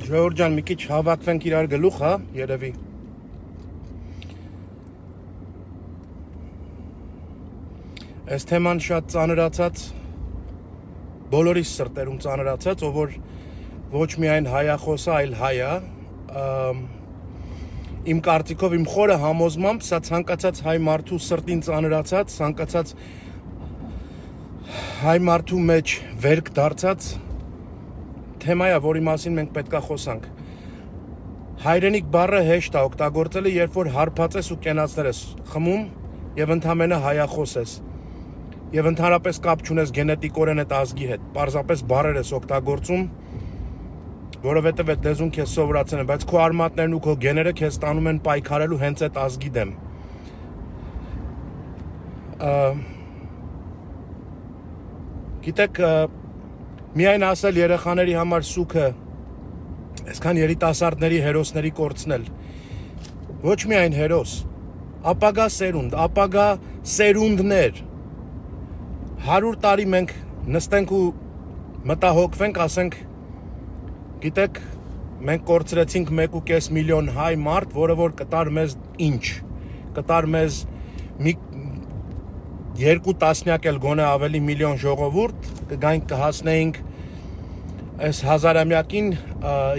Ժողովուրդ մի քիչ հավաքվենք իրար գլուխ, հա, երևի։ Այս թեման շատ ծանրացած, բոլորիս սրտերում ծանրացած, ով որ ոչ միայն հայախոս է, այլ հայ է, իմ կարծիքով, իմ խորը համոզմամբ, սա ցանկացած հայ մարդու սրտին ծանրացած, ցանկացած հայ մարդու մեջ վերք դարձած թեմա է, որի մասին մենք պետքա խոսանք։ Հայրենիք բառը հեշտ է օգտագործելը, երբ որ հարբած ես ու կենացներ ես խմում եւ ընդամենը հայախոս ես։ Եվ ընդհանրապես կապ չունես գենետիկորեն այդ ազգի հետ։ Պարզապես բառեր ես օգտագործում, որովհետեւ այդ լեզուն քեզ սովորացել են, բայց քո արմատներն ու քո գեները քեզ տանում են պայքարելու հենց այդ ազգի դեմ։ Գիտեք, միայն ասել երեխաների համար սուքը, այսքան երիտասարդների հերոսների կորցնել, ոչ միայն հերոս, ապագա սերունդ, ապագա սերունդներ, 100 տարի մենք նստենք ու մտահոգվենք, ասենք, գիտեք, մենք կորցրեցինք 1.5 միլիոն հայ մարդ, որը որ կտար մեզ ինչ, կտար մեզ մի 2 տասնյակ էլ գոնե ավելի միլիոն ժողովուրդ, կգանք կհասնեինք այս հազարամյակին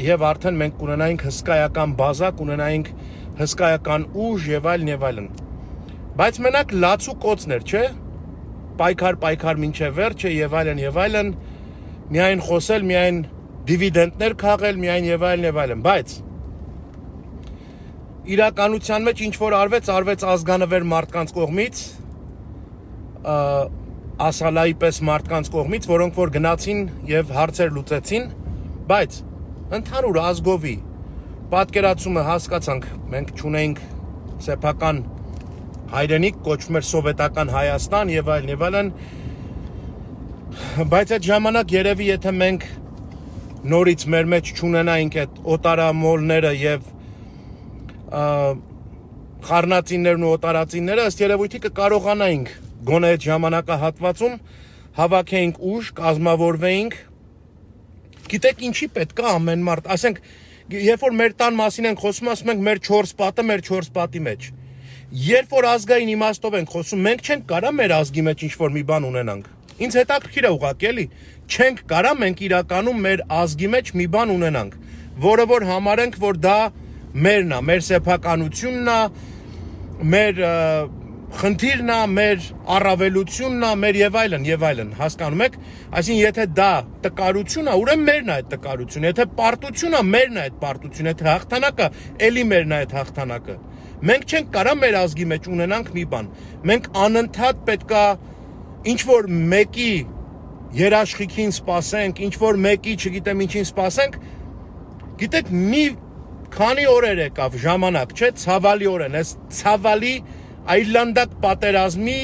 եւ արդեն մենք կունենայինք հսկայական բազա, կունենայինք հսկայական ուժ եւ այլն։ Բայց մենակ լացու կոծներ, չէ՞։ Պայքար մինչև վերջը եւ այլն, միայն խոսել, միայն դիվիդենտներ քաղել, միայն եւ այլն, բայց իրականության մեջ ինչ որ արվեց ազգանվեր մարդկանց կողմից, ասալայի պես մարդկանց կողմից, որոնք որ գնացին եւ հարցեր լուծեցին, բայց ընդհանուր ազգովի պատկերացումը հասկացանք, մենք չունեինք սեփական հայրենիք, կոչվում էր սովետական Հայաստան եւ այլն, բայց այդ ժամանակ երևի եթե մենք նորից մեր մեջ չունենայինք այդ օտարամոլները եւ խառնածիններն ու օտարածինները, ըստ երևույթի կկարողանայինք գոնե այդ ժամանակահատվածում հավաքեինք ուժ, կազմավորվեինք, գիտեք ինչի պետք է ամեն մարդ, ասենք, երբ որ մեր տան մասին ենք խոսում, ասում ենք մեր 4 պատը, մեր 4 պատի մեջ, երբ որ ազգային իմաստով ենք խոսում, մենք չենք կարա մեր ազգի մեջ ինչ-որ մի բան ունենանք, ինձ հետաքրքիր է ուղղակի էլի, չենք կարա մենք իրականում մեր ազգի մեջ մի բան ունենանք, որը որ համարենք, որ դա մերն է, մեր սեփականությունն է, մեր խնդիրն է, մեր առավելությունն է, մեր եւ այլն, հասկանում եք, այսինքն եթե դա տկարություն է, ուրեմն մերն է այդ տկարությունը, եթե պարտություն է, մերն է այդ պարտությունը, եթե հաղթանակը, էլի մերն է այդ հաղթանակը։ Մենք չենք կարա մեր ազգի մեջ ունենանք մի բան։ Մենք անընդհատ պետքա ինչ որ մեկի երաշխիքին սպասենք, ինչ որ մեկի, չգիտեմ ինչին սպասենք, գիտեք, մի քանի օրեր եկավ ժամանակ, չէ՞, ցավալի օրեն, այս ցավալի այլանդակ պատերազմի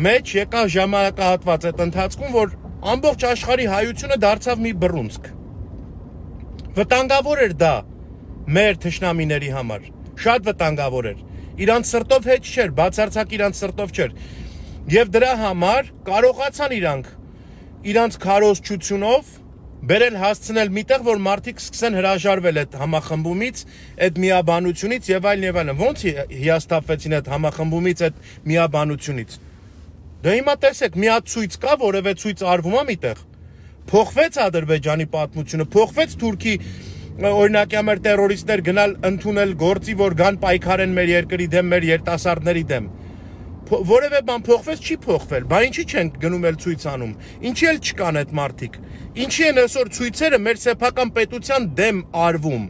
մեջ եկավ ժամանակահատված այդ ընթացքում, որ ամբողջ աշխարհի հայությունը դարձավ մի բռունցք։ Վտանգավոր էր դա մեր թշնամիների համար, շատ վտանգավոր էր։ Իրանց սրտով հետ չէր, բացարձակ իրանց սրտով չէր։ Եվ դրա համար կարողացան իրանց քարոզչությունով բերել հասցնել միտեղ, որ մարդիկ սկսեն հրաժարվել այդ համախմբումից, այդ միաբանությունից եւ այլն։ Ոնց հիասթափվեցին այդ համախմբումից, այդ միաբանությունից։ Դե հիմա տեսեք, մի հատ ցույց կա, որևէ ցույց արվում է միտեղ։ Փոխվեց Ադրբեջանի պատմությունը, փոխվեց Թուրքի, օրինակ մեր տերորիստներ գնալ ընդունել գործի, որ գան պայքարեն մեր երկրի դեմ, մեր երիտասարդների դեմ։ Որևէ բան փոխվեց, չի փոխվել, բա ինչի չենք գնում էլ ցույց անում, ինչի էլ չկան այդ մարդիկ, ինչի են այսօր ցույցերը մեր սեփական պետության դեմ արվում,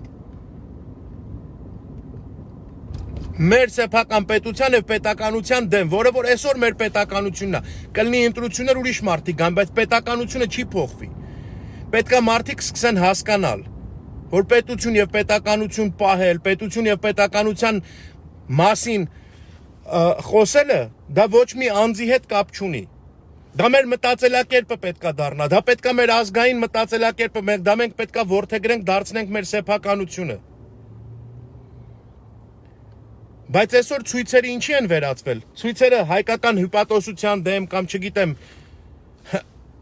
մեր սեփական պետության եւ պետականության դեմ, որը որ այսօր մեր պետականությունն է, կլինի ընտրություններ ուրիշ մարդիկ գան, բայց պետականությունը չի փոխվի, պետքա մարդիկ սկսեն հասկանալ, որ պետություն եւ պետականություն պահել, պետություն եւ պետականության մասին խոսելը դա ոչ մի անձի հետ կապ չունի։ Դա մեր մտածելակերպը պետքա դառնա, դա պետքա մեր ազգային մտածելակերպը, դա մենք պետքա որդեգրենք, դարձնենք մեր սեփականությունը։ Բայց այսօր ցույցերը ինչի են վերածվել։ Ցույցերը հայկական հյուպատոսության դեմ կամ չգիտեմ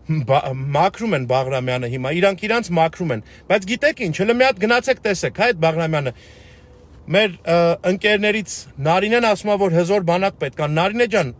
մաքրում են Բաղրամյանը հիմա, իրանք իրանց մաքրում են, բայց գիտեք ինչ, հələ մի հատ գնացեք տեսեք, հա այդ Բաղրամյանը մեր ընկերներից Նարինեն ասում է, որ հզոր բանակ պետք է, Նարինե ջան,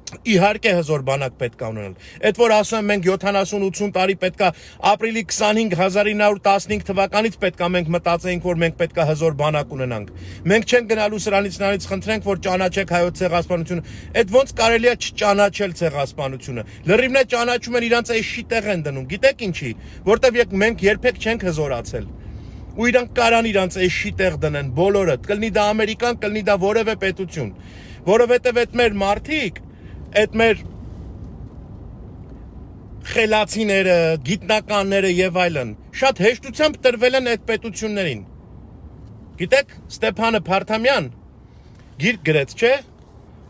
իհարկե հզոր բանակ պետք է ունենալ, այդ որ ասում են մենք 70-80 տարի պետք է ապրիլի 25 1915 թվականից պետք է մենք մտածեինք, որ մենք պետք է հզոր բանակ ունենանք, մենք չենք գնալու սրանից խնդրենք, որ ճանաչեք հայոց ցեղասպանությունը, այդ ոնց կարելի է չճանաչել ցեղասպանությունը, լրիվն է ճանաչում են իրանց էշի տեղ են դնում, գիտեք ինչի, որտեվ մենք երբեք չենք հզորացել, ու իրանք կարան իրանց էշի տեղ դնեն բոլորը, կլինի դա Ամերիկան, կլինի դա որևէ պետություն, որովհետև այդ մեր մարդիկ այդ մեր խելացիները, գիտնականները եւ այլն շատ հեշտությամբ տրվել են այդ պետություններին։ Գիտեք, Ստեփանը Փարթամյան գիրք գրեց, չէ՞,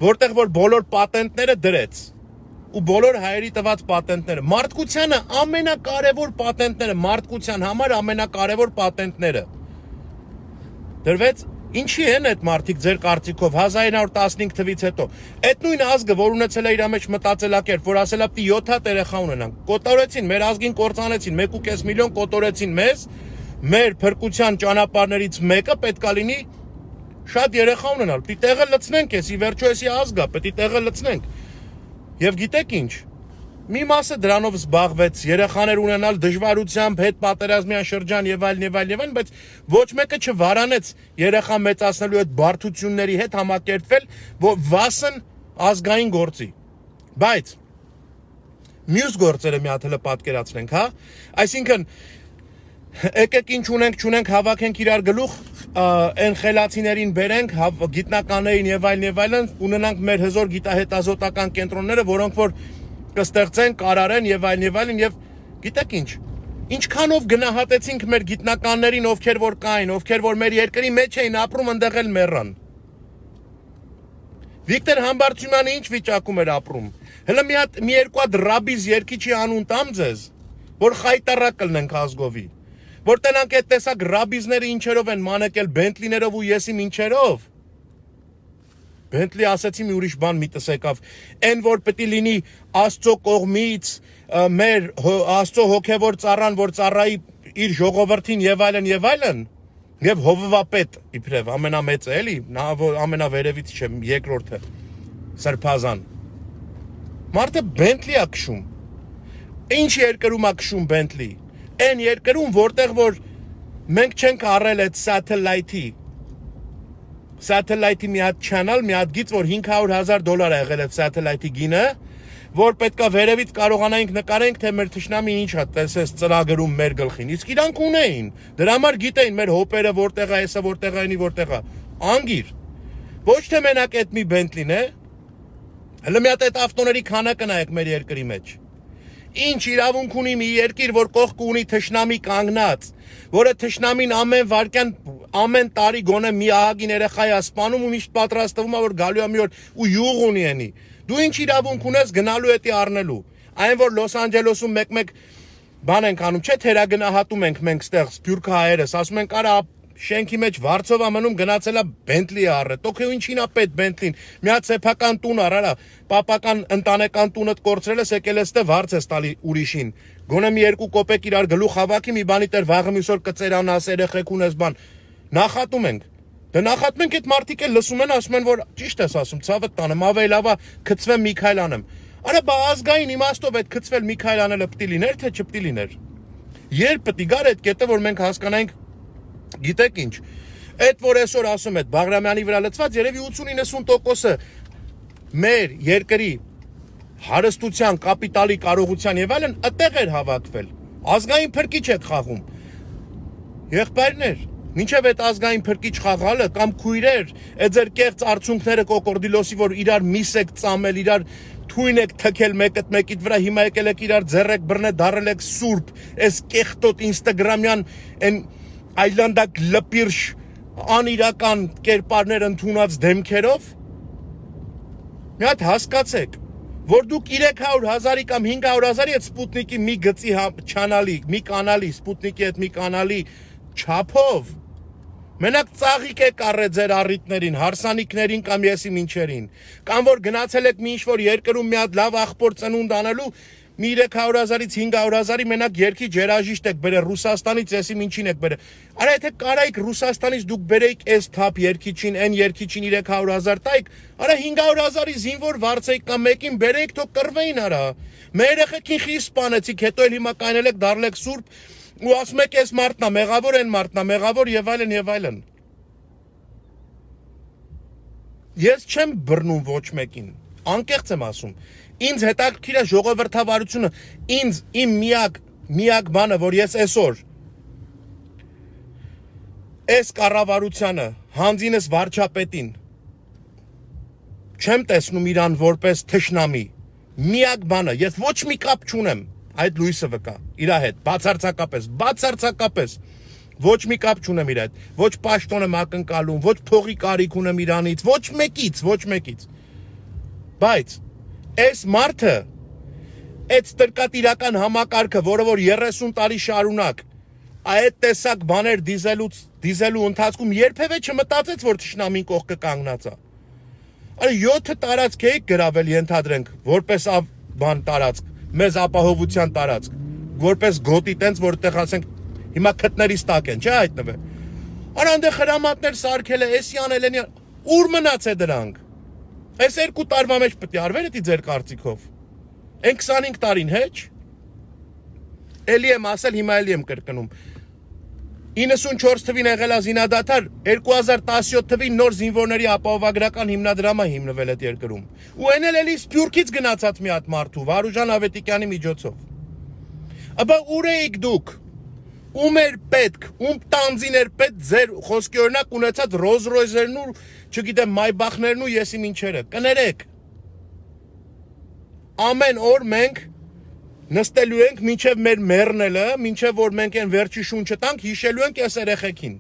որտեղ որ բոլոր պատենտները դրեց։ Ու բոլոր հայերի տված պատենտները, մարդկությանը ամենակարևոր պատենտները, մարդկության համար ամենակարևոր պատենտները։ Դրվեց Ինչի են այդ մարդիկ ձեր կարծիքով 1915 թվից հետո այդ նույն ազգը որ ունեցել է իր մեջ մտածելակերպ որ ասել է պիտի 7 հատ երեխա ունենանք կոտորեցին մեր ազգին կործանեցին 1.5 միլիոն կոտորեցին մեզ մեր փրկության ճանապարհներից մեկը պետքա լինի շատ երեխա ունենալ պիտի տեղը լցնենք էսի վերջո էսի ազգա պետք է տեղը լցնենք եւ գիտեք ինչ մի մասը դրանով զբաղվեց երեխաներ ունենալ դժվարությամբ հետ պատերազմյան շրջան եւ այլն բայց ոչ մեկը չվարանեց երեխա մեծացնելու այդ բարդությունների հետ համակերպվել որ վասն ազգային գործի բայց մյուս գործերը մի հատ հələ պատկերացնենք հա այսինքն եկեք ինչ ունենք հավաքենք իրար գլուխ այն խելացիներին բերենք գիտնականներին եւ այլն ունենանք մեր հզոր գիտահետազոտական կենտրոնները որոնք որ կստեղծեն, կարարեն եւ այլն եւ գիտեք ինչքանով գնահատեցինք մեր գիտնականներին ովքեր որ կային, ովքեր որ մեր երկրի մեջ էին ապրում ընդեղ էլ մեռան։ Վիկտոր Համբարձումյանը ինչ վիճակում էր ապրում։ Հələ մի երկու հատ ռաբիզ երկիչի անուն տամ ձեզ, որ խայտարակ կլնենք ազգովի։ Որ տենանք այդ տեսակ ռաբիզները ինչերով են մանեկել Բենտլիներով ու եսիմ ինչերով։ Բենտլի ասացի մի ուրիշ բան միտս եկավ, այն որ պետք է լինի Աստծո կողմից մեր Աստծո հոգևոր ծառան, որ ծառայի իր ժողովրդին եւ այլն եւ հովվապետ իբրև ամենամեծը էլի, նա ամենավերևից չէ, երկրորդը Սրբազան։ Մարդը Բենտլի է քշում։ Ինչ երկրում է քշում Բենտլի։ Այն երկրում, որտեղ որ մենք չենք առել այդ satellite-ի մի հատ channel, մի հատ գիծ, որ $500,000 է եղել այդ satellite-ի գինը, որ պետքա վերևից կարողանայինք նկարենք, թե մեր թշնամին ինչ է տեսես ծրագրում մեր գլխին։ Իսկ իրանք ունեին։ Դրա համար գիտեին մեր հոպերը որտեղ է, հեսա որտեղ է, որտեղ է։ Անգիր։ Ոչ թե մենակ այդ մի Bentley-ն է։ Հələ մի հատ այդ ավտոների քանակը նայեք մեր երկրի մեջ։ Ինչ իրավունք ունի մի երկիր, որ կողքը ունի թշնամի կանգնած, որը թշնամին ամեն վարքյան, ամեն տարի գոնե մի ահագին երեխա է սպանում ու միշտ պատրաստվում է որ գալու է մի օր ու յուղ ունի անի։ Դու ինչ իրավունք ունես գնալու էտի առնելու։ Այն որ Լոս Անջելեսում մեկ բան ենք անում, չէ՞ թերագնահատում ենք մենք ստեղ սփյուռք հայերս, ասում ենք արա շենքի մեջ վարձով ամնում գնացել է Bentley առը։ Տոքե ինչին է պետ Bentley-ն։ Մի հատ սեփական տուն առա, պապական ընտանեկան տունդ կորցրել ես, եկել ես դե վարձ ես տալի ուրիշին։ Գոնե մի երկու կոպեկ իրար գլուխ հավաքի, մի բանի տեր վաղը մյուսօր կծերանաս երեխեք ունես բան։ Նախատում ենք։ Դե նախատում ենք այդ մարդիկ էլ լսում են, ասում են որ ճիշտ ես ասում, ցավը տանեմ, ավելի լավ է գծվեմ Միքայել անեմ։ Արա բա ազգային իմաստով այդ գծվել Միքայել անելը պիտի լիներ, թե չպիտի լիներ։ Երբ պիտի գար այդ կետը, որ մենք հասկանանք Գիտեք ինչ, այդ որ այսօր ասում եք Բաղրամյանի վրա լծված երևի 80-90%-ը մեր երկրի հարստության, կապիտալի կարողության եւ այլն այդտեղ էր հավաքվել։ Ազգային փրկիչ եք խաղում։ Եղբայրներ, մինչև այդ ազգային փրկիչ խաղալը կամ քույրեր, այդ ձեր կեղծ արցունքները կոկորդիլոսի, որ իրար միս եք ծամել, իրար թույն եք թքել մեկըդ մեկիդ վրա, հիմա եկել եք իրար ձեռեք բռնե դարել եք սուրբ, այս կեղտոտ ինստագրամյան այն այլանդակ լպիրշ անիրական կերպարներ ընդունած դեմքերով մի հատ հասկացեք որ դուք 300,000-ի կամ 500,000-ի այդ Սպուտնիկի մի գծի չանալի, մի կանալի, Սպուտնիկի այդ մի կանալի չափով մենակ ծաղիկ եք առել ձեր առիթներին, հարսանիքներին կամ եսի մինչերին կամ որ գնացել եք մի ինչ-որ երկրում մի հատ լավ աղբոր ծնունդ անելու մի 300,000-ից 500,000-ի մենակ երկի ջերաժիշտ եք բերել Ռուսաստանից, էսի ինչին եք բերել։ Արա եթե կարայիք Ռուսաստանից դուք բերեիք այս թափ երկիչին, այն երկիչին 300,000 տայիք, արա 500,000-ի զինվոր վարձեիք կամ մեկին բերեիք, թող կռվեին արա։ Մեր երեխեքին խիստ սպանեցիք, հետո էլ հիմա կանել եք դառնեք սուրբ ու ասում եք այս մարդն է մեղավոր, այն մարդն է մեղավոր եւ այլն եւ այլն։ Ես չեմ բռնում ոչ մեկին, անկեղծ եմ ասում։ Ինձ հետաքրքիր է ժողովրդավարությունը, ինձ իմ միակ բանը, որ ես այսօր այս կառավարությանը, հանձինս վարչապետին չեմ տեսնում իրան որպես թշնամի։ Միակ բանը, ես ոչ մի կապ չունեմ այդ Լուիսը վկա իր հետ, բացարձակապես ոչ մի կապ չունեմ իր հետ, ոչ պաշտոն եմ ակնկալում, ոչ փողի կարիք ունեմ իրանից, ոչ մեկից։ Բայց այս մարդը, այս տրկատիրական համակարգը, որը որ 30 տարի շարունակ այդ տեսակ բաներ դիզելու ընթացքում երբևէ չմտածեց, որ թշնամին կողքը կանգնած է։ Այ 7 տարածք էիք գրավել ենթադրենք, որպես բան տարածք, մեզ ապահովության տարածք, որպես գոտի տենց, որտեղ ասենք հիմա քթներիս տակ են, չէ՞ հայտնվել։ Արա այնտեղ հրամատներ սարքել է, էսի անել են, ուր մնաց է դրանք։ Այս 2 տարվա մեջ պետք է արվեր էդի ձեր կարծիքով։ Այն 25 տարին հեչ։ Էլի եմ ասել, հիմա էլի եմ կրկնում։ 94 թվին եղել է զինադադար, 2017 թվին նոր զինվորների ապահովագրական հիմնադրամը հիմնվել այդ երկրում։ Ու այն էլ էլի Սփյուռքից գնացած մի հատ մարդու, Վարուժան Ավետիկյանի միջոցով։ Աբա ուր էիք դուք։ Ում էր պետք, ում տանձին էր պետք ձեր խոսքի օրինակ ունեցած Ռոզ-Ռոյզերն ու չգիտեմ Մայբախներն ու եսի ինչերը, կներեք։ Ամեն օր մենք նստելու ենք մինչև մեր մեռնելը, մինչև որ մենք այն վերջի շունչը տանք, հիշելու ենք այս երեխեքին։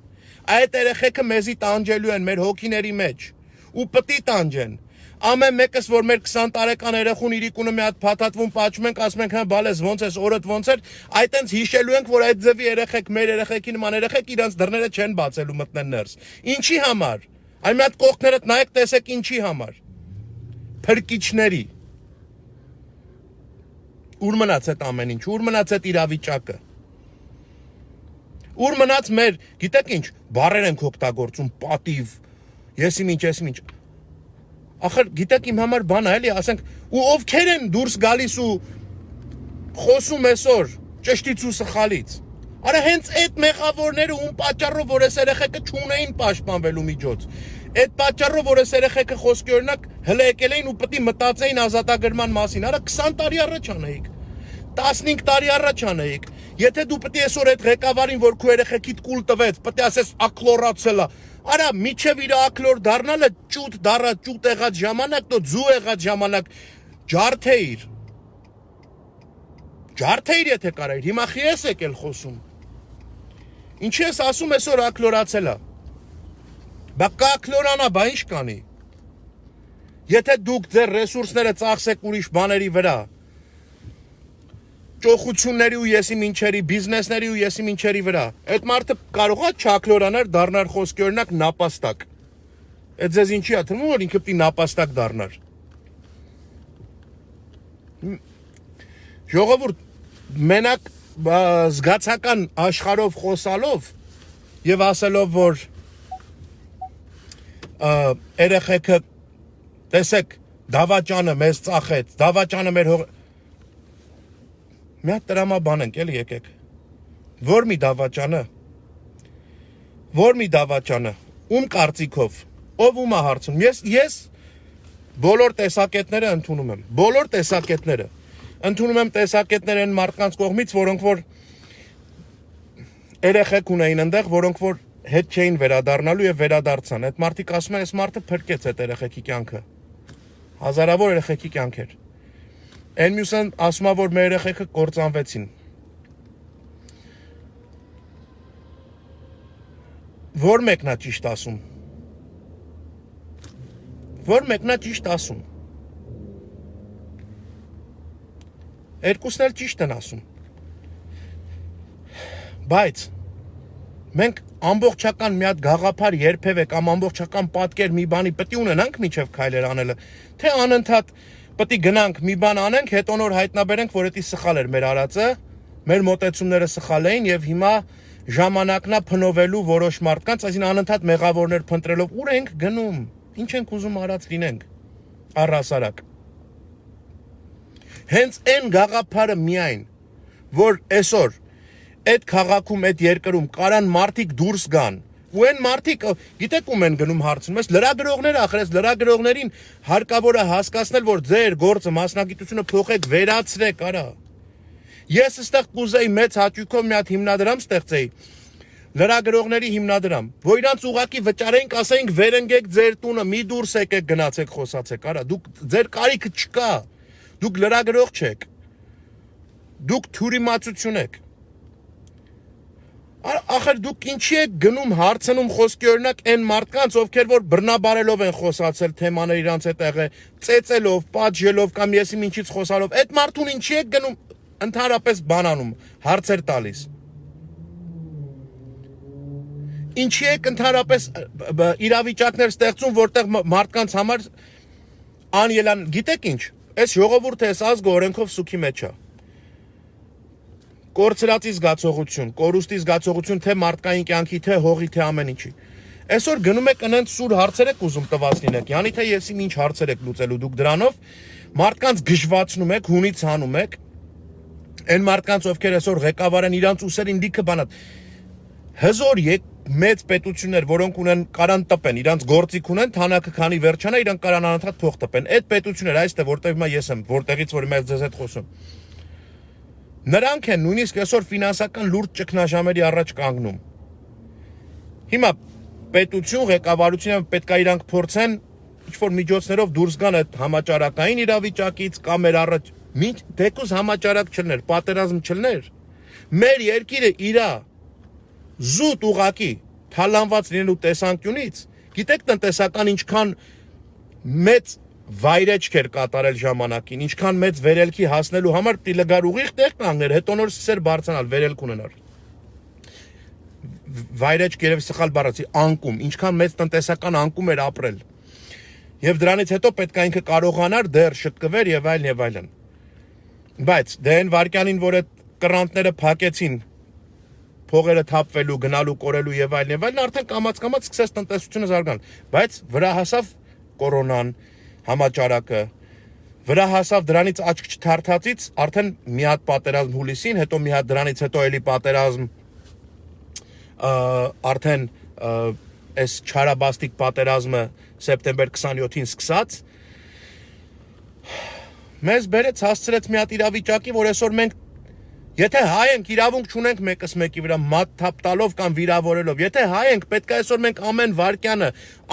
Այդ երեխեքը մեզի տանջելու են մեր հոգիների մեջ ու պտի տանջեն։ Ամեն մեկս որ մեր 20 տարեկան երեխուն իրիկունը մի հատ փաթաթվում պատճում ենք, ասում ենք հա բալես ոնց ես օրդ ոնց էր, այդ այնց հիշելու ենք որ այդ ձևի երեխեք մեր երեխեքի նման երեխեք իրանց դռները չեն բացելու մտնեն ներս։ Ինչի համար։ Այն մի հատ կողքներդ նայեք տեսեք ինչի համար։ Փրկիչների։ Ուր մնաց այդ ամեն ինչ, ուր մնաց այդ իրավիճակը։ Ուր մնաց մեր, գիտեք ինչ, բառեր ենք օգտագործում, պատիվ, եսիմ ինչ։ Ախր գիտեք իմ համար բան է էլի, ասենք, ու ովքեր են դուրս գալիս ու խոսում այսօր ճշտից ու սխալից։ Արա հենց այդ մեղավորները ում պատճառով որ այս երեխեքը չունեին պաշտպանվելու միջոց։ Այդ պատճառով որ այս երեխեքը խոսքի օրինակ հլը եկել էին ու պետք է մտածեին ազատագրման մասին։ Արա 20 տարի առաջ անեիք։ 15 տարի առաջ անեիք։ Եթե դու պետք է այսօր այդ ղեկավարին որ քո երեխեքիդ կուլ տվեց, պետք է ասես ակլորացել է։ Արա միջև իր ակլոր դառնալը ճուտ եղած ժամանակ, դու ձու եղած ժամանակ ջարդեիր եթե կարայր, հիմա խի ես եկել խոսում։ Ինչի ես ասում այսօր ակլորացել է։ Բա կա ակլորանա, բա ինչ կանի։ Եթե դուք ձեր ռեսուրսները ծախսեք ուրիշ բաների վրա, ճոխությունների ու եսիմ ինչերի, բիզնեսների ու եսիմ ինչերի վրա, այդ մարդը կարող է չակլորանար դառնար խոսքի օրինակ նապաստակ։ Այդ ձեզ ինչի է թվում, որ ինքը պիտի նապաստակ դառնար։ Ժողովուրդ, մենակ զգացական աշխարհով խոսալով եւ ասելով, որ երեխեքը տեսեք, դավաճանը մեզ ծախեց, դավաճանը մեր հող մի հատ տրամաբան ենք, էլի եկեք։ Որ մի դավաճանը, ում կարծիքով, ով ում է հարցում։ Ես բոլոր տեսակետները ընդունում եմ, ընդունում եմ տեսակետներ են մարդկանց կողմից, որոնք որ երեխեք ունեին ընդեղ, որոնք որ հետ չէին վերադառնալու եւ վերադարձան։ Այդ մարդիկ ասում են, այս մարդը փրկեց այդ երեխեքի կյանքը։ Հազարավոր երեխեքի կյանք էր։ Այն մյուսն ասում է, որ մեր երեխեքը կործանվեցին։ Որ մեկն է ճիշտ ասում։ Երկուսն էլ ճիշտ են ասում։ Բայց մենք ամբողջական մի հատ գաղափար երբևէ կամ ամբողջական պատկեր մի բանի պետք է ունենանք միջև քայլեր անելը, թե անընդհատ Պետք է գնանք մի բան անենք, հետո նոր հայտնաբերենք, որ դա սխալ էր մեր արածը, մեր մոտեցումները սխալ էին եւ հիմա ժամանակն է փնովելու որոշ մարդկանց, այսինքն անընդհատ մեղավորներ փնտրելով ուր ենք գնում, ինչ ենք ուզում արած լինենք, առհասարակ։ Հենց այն գաղափարը միայն, որ այսօր այդ քաղաքում, այդ երկրում կարան մարդիկ դուրս գան, ու այն մարդիկ, գիտեք ում են գնում հարցնում, ես լրագրողներ ախրես, լրագրողներին հարկավոր է հասկացնել, որ ձեր գործը, մասնագիտությունը փոխեք, վերացրեք, արա։ Ես այստեղ կուզեի մեծ հաճույքով մի հատ հիմնադրամ ստեղծեի, լրագրողների հիմնադրամ, որ իրանց ուղակի վճարեինք, ասեինք վերընկեք ձեր տունը, մի դուրս եկեք գնացեք, խոսացեք, արա, դուք ձեր կարիքը չկա, դուք լրագրող չեք, դուք թյուրիմացություն եք։ Ախր դուք ինչի եք գնում հարցնում խոսքի օրինակ այն մարդկանց, ովքեր որ բռնաբարելով են խոսացել թեմաներ իրանց հետեղը, ծեծելով, պատժելով կամ եսի ինչից խոսալով, այդ մարդուն ինչի եք գնում ընդհանրապես բանանում, հարցեր տալիս։ Ինչի եք ընդհանրապես իրավիճակներ ստեղծում, որտեղ մարդկանց համար անելան, գիտեք ինչ, այս ժողովուրդը այս ազգը օրենքով սուքի մեջ է։ Կորցրածի զգացողություն, կորուստի զգացողություն, թե մարդկային կյանքի, թե հողի, թե ամեն ինչի։ Այսօր գնում եք ընդ սուր հարցեր եք ուզում տված լինեք, յանի թե եսի ինչ հարցեր եք լուծելու դուք դրանով, մարդկանց գժվացնում եք, հունից հանում եք, այն մարդկանց, ովքեր այսօր ղեկավար են իրանց ուսերին լիքը բանատ, հզոր մեծ պետություններ, որոնք ունեն կարան տպեն, իրանց գործիք ունեն, թանակը քանի վերջանա, իրանք կարան անընդհատ փող տպեն։ Այդ պետությունները այստեղ, որտեղ հիմա ես եմ, որտեղից որ հիմա ձեզ հետ խոսում։ Նրանք են նույնիսկ այսօր ֆինանսական լուրջ ճգնաժամերի առաջ կանգնում։ Հիմա պետություն, ղեկավարությունը պետք է իրանք փորձեն ինչ-որ միջոցներով դուրս գան այդ համաճարակային իրավիճակից կամ մեր առաջ դեկուս համաճարակ չլներ, պատերազմ չլներ։ Մեր երկիրը իրա զուտ ուղակի թալանված լինելու տեսանկյունից, գիտեք տնտեսական ինչքան մեծ վայրեջք էր կատարել ժամանակին, ինչքան մեծ վերելքի հասնելու համար պիտի լգար ուղիղ տեղ կանգներ, հետո նոր սկսեր բարձրանալ, վերելք ունենալ։ Վայրեջք երևի սխալ բառացի, անկում, ինչքան մեծ տնտեսական անկում էր ապրել։ Եվ դրանից հետո պետք է ինքը կարողանար դեռ շտկվեր եւ այլն եւ այլն։ Բայց դե այն վարքյանին, որ այդ կռանտները փակեցին, փողերը թափվելու, գնալու, կորելու եւ այլն, արդեն կամաց-կամաց սկսեց տնտեսությունը զարգանալ, բայց վրա հասավ կորոնան, համաճարակը, վրա հասավ դրանից աչք չթարթացից, արդեն մի հատ պատերազմ հուլիսին, հետո մի հատ դրանից հետո էլի պատերազմ, արդեն այս չարաբաստիկ պատերազմը սեպտեմբեր 27-ին սկսած, մեզ բերեց հասցրեց մի հատ իրավիճակի, որ այսօր մենք եթե հայ ենք, իրավունք չունենք մեկս մեկի վրա մատ թափ տալով կամ վիրավորելով, եթե հայ ենք, պետք է այսօր մենք ամեն վարքյանը,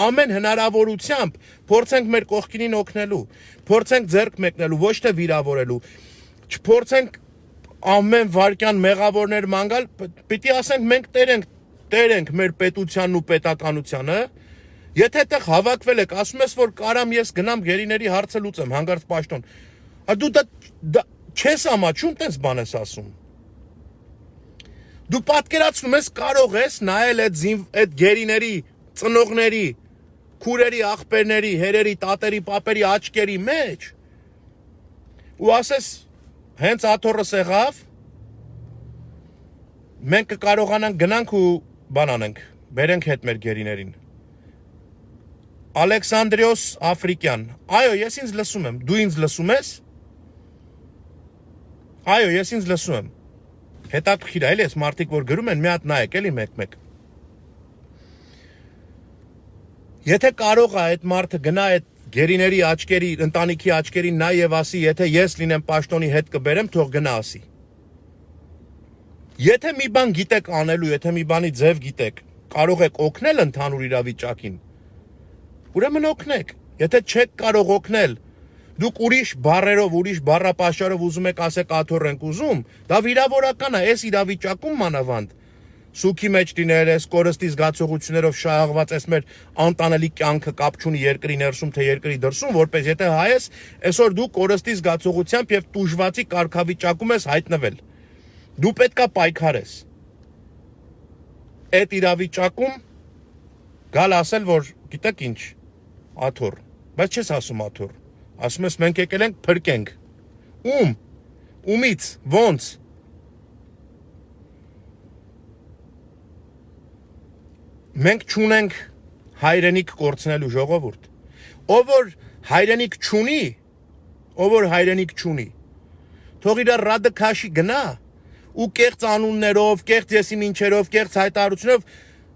ամեն հնարավորությամբ փորձենք մեր կողքինին օգնելու, փորձենք ձեռք մեկնելու, ոչ թե վիրավորելու, չփորձենք ամեն վարքյան մեղավորներ մանգալ, պիտի ասենք մենք տեր ենք մեր պետությանն ու պետականությանը, եթե այդտեղ հավաքվել եք, ասում ես, որ կարամ ես գնամ գերիների հարցը լուծեմ, հանգարց պաշտոն, դու դա չես ամաչում, տես բան ես ասում։ Դու պատկերացնում ես, կարող ես նայել այդ գերիների, ծնողների, քուրերի, աղբերների, հերերի, տատերի, պապերի աչքերի մեջ ու ասես, հենց աթոռը սեղավ, մենք կկարողանանք գնանք ու բան անենք, բերենք հետ մեր գերիներին։ Ալեքսանդրիոս Աֆրիկյան, այո, ես ինձ լսում եմ, դու ինձ լսում ես։ Այո, ես ինձ լսում եմ։ Հետաքրքիր է, էլի այս մարդիկ, որ գրում են, մի հատ նայեք, էլի մեկ-մեկ։ Եթե կարող է այդ մարդը գնա այդ գերիների աչքերի, ընտանիքի աչքերին նայ եւ ասի, եթե ես լինեմ պաշտոնի հետ կբերեմ, թող գնա ասի։ Եթե մի բան գիտեք անելու, եթե մի բանի ձև գիտեք, կարող եք օգնել ընդհանուր իրավիճակին, ուրեմն օգնեք։ Եթե չեք կարող օգնել, դուք ուրիշ բառերով, ուրիշ բառապաշարով ուզում եք ասեք աթոռ ենք ուզում, դա վիրավորական է, այս իրավիճակում մանավանդ։ Սուքի մեջ լինել ես, կորստի զգացողություններով շահաղված ես մեր անտանելի կյանքը կապ չունի երկրի ներսում թե երկրի դրսում, որպես եթե հայ ես, այսօր դու կորստի զգացողությամբ եւ տուժվածի կարգավիճակում ես հայտնվել։ Դու պետքա պայքարես։ Այդ իրավիճակում գալ ասել, որ գիտեք ինչ, աթոռ, բայց չես ասում աթոռ, Ասում ես մենք եկել ենք փրկենք։ Ումից, ոնց։ Մենք չունենք հայրենիք կորցնելու ժողովուրդ։ Ով որ հայրենիք չունի, թող իր ռադը քաշի գնա ու կեղծ անուններով, կեղծ եսի մինչերով, կեղծ հայտարարություններով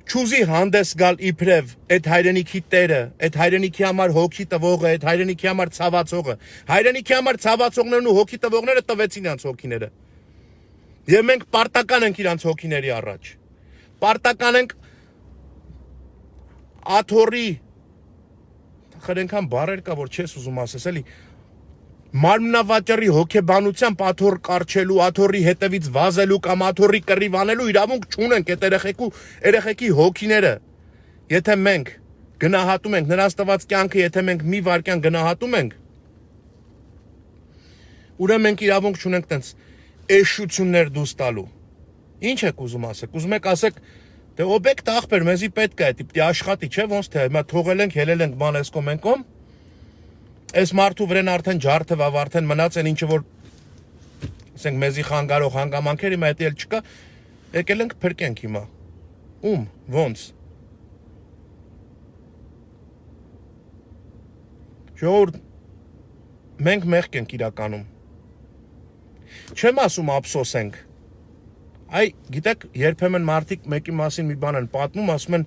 չուզի հանդես գալ իբրև այդ հայրենիքի տերը, այդ հայրենիքի համար հոգի տվողը, այդ հայրենիքի համար ցավացողը։ Հայրենիքի համար ցավացողներն ու հոգի տվողները տվեցին իրանց հոգիները։ Եվ մենք պարտական ենք իրանց հոգիների առաջ։ Պարտական ենք աթոռի խրենքան բարեր կա, որ չես ուզում ասես, էլի մարմնավաճառի հոգեբանությամբ աթոռ կարչելու, աթոռի հետևից վազելու կամ աթոռի կռիվ անելու իրավունք չունենք այդ երեխեքի հոգիները։ Եթե մենք գնահատում ենք նրանց տված կյանքը, եթե մենք մի վարքյան գնահատում ենք, ուրեմն մենք իրավունք չունենք տենց էշություններ դուրս տալու։ Ինչ եք ուզում ասեք։ Ուզում եք ասեք, դե օբյեկտ ախպեր, մեզի պետք է դիպտի աշխատի, չէ՞, ոնց թե հիմա թողել ենք, հելել ենք բան էսկոմ ենկոմ։ Այս մարդու վրան արդեն ջարդը վավ արդեն մնաց են ինչը որ ասենք մեզի խանգարող հանգամանքեր հիմա դա էլ չկա, եկել ենք փրկենք հիմա։ Ոնց։ Ժողովուրդ, մենք մեղք ենք իրականում։ Չեմ ասում ափսոսենք։ Այ գիտեք, երբեմն մարդիկ մեկի մասին մի բան են պատմում, ասում են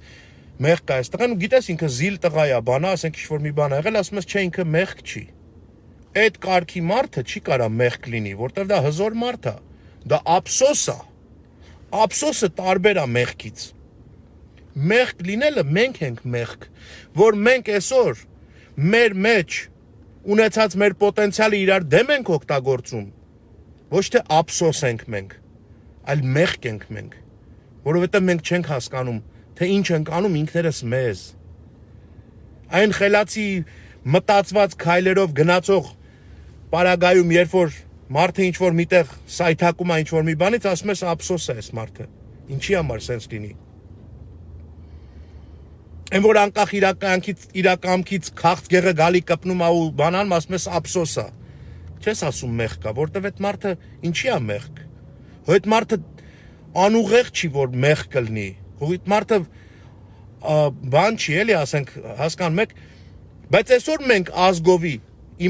մեղք կա այս տղան ու գիտես ինքը զիլ տղա է, բանա, ասենք ինչ-որ մի բան ա եղել, ասում ես չէ ինքը մեղք չի։ Այդ կարգի մարդը չի կարա մեղք լինի, որտեվ դա հզոր մարդ է։ Դա ափսոս է։ Ափսոսը տարբեր է մեղքից։ Մեղք լինելը մենք ենք մեղք, որ մենք այսօր մեր մեջ ունեցած մեր պոտենցիալը իրար դեմ ենք օգտագործում։ Ոչ թե ափսոս ենք մենք, այլ մեղք ենք մենք, որովհետև մենք չենք հասկանում, թե ինչ ենք անում ինքներս մեզ։ Այն խելացի մտածված քայլերով գնացող պարագայում, երբ որ մարդը ինչ-որ միտեղ սայթակում է ինչ-որ մի բանից, ասում ես ափսոս է այս մարդը։ Ինչի համար սենց լինի։ Այն որ անկախ իրականքից քաղց գեղը գալի կպնում է ու բանան, ասում ես ափսոս է։ Չես ասում մեղք կա, որտեվ այդ մարդը ինչի է մեղք։ Այդ մարդը անուղեղ չի, որ մեղք կլինի։ Այդ մարդը բան չի, էլի ասենք, հասկանում եք, բայց այսօր մենք ազգովի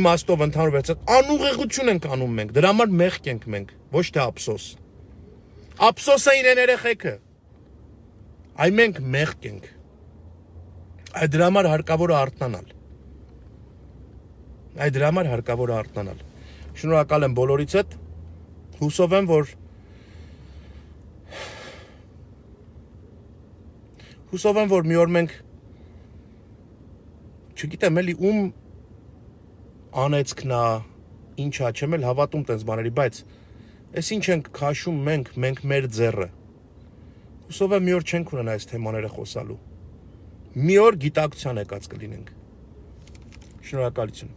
իմաստով ընդհանուր վերցած անուղեղություն ենք անում մենք, դրա համար մեղք ենք մենք, ոչ թե ափսոս։ Ափսոսը իրեն երեխեքը։ Այ մենք մեղք ենք։ Այդ դրա համար հարկավոր է արթնանալ։ Շնորհակալ եմ բոլորից հետ։ Հուսով եմ, որ մի օր մենք չգիտեմ էլի անեցքն է, ինչա, չեմ էլ հավատում տենց բաների, բայց այս ինչ ենք քաշում մենք մեր ձեռը։ Հուսով եմ մի օր չենք ունենա այս թեմաները խոսալու։ Մի օր գիտակցության եկած կլինենք։ Շնորհակալություն։